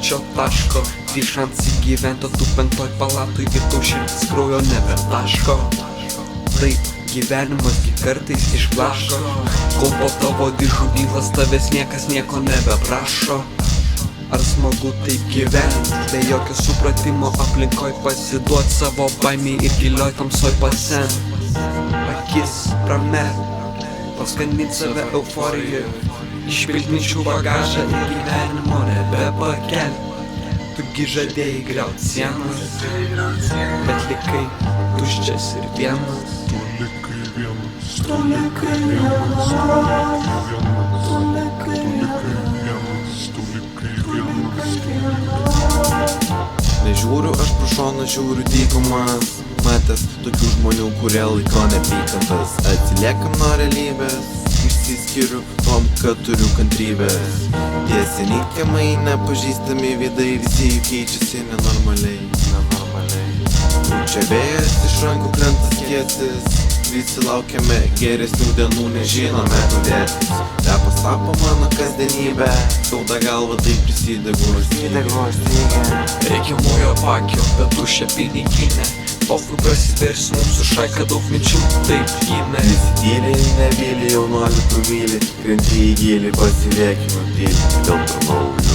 trečio taško. Šansai gyventi, tu penktoj palatoj ir tau širdis kraujo nebetaško. Taip, gyvenimas gi kartais išblaško, kol po tavo dižudylas tavęs niekas nieko nebeprašo. Ar smagu taip gyventi, be jokio supratimo aplinkoj pasiduot savo baimiai ir gilioj tamsoj pasent. Akis pramer, paskandint save euforijoj, išpilt minčių bagažą ir gyvenimo nebepakelt. Tugi žadėjai griaut sienas, bet likai tuščias ir vienas. Tu likai vienas, Tu likai vienas, tu likai vienas, tu likai vienas. Nežiūriu aš pro šoną, žiūriu dykumas. Matęs tokių žmonių, kurie laiko nepykantas. Atsiliekam nuo realybės, išsiskiriu tom, kad turiu kantrybės. Tie seni kiemai, nepažįstami veidai, visi jų keičiasi nenormaliai. Čia vėjas iš rankų krenta skėtis, visi laukiame geresnių dienų, nežinome kur dėtis. Repas tapo mano kasdienybė, skauda galva, tai prisidegu Reikia mojo pakio, bet tuščia piniginė. Pofui prasiversi mums su šaika daug minčių, taip gynė. Visi tyliai, nebyli, jaunuolį tu myli, krenti į gilį, pasiliekime tyliai, dėl to naujo.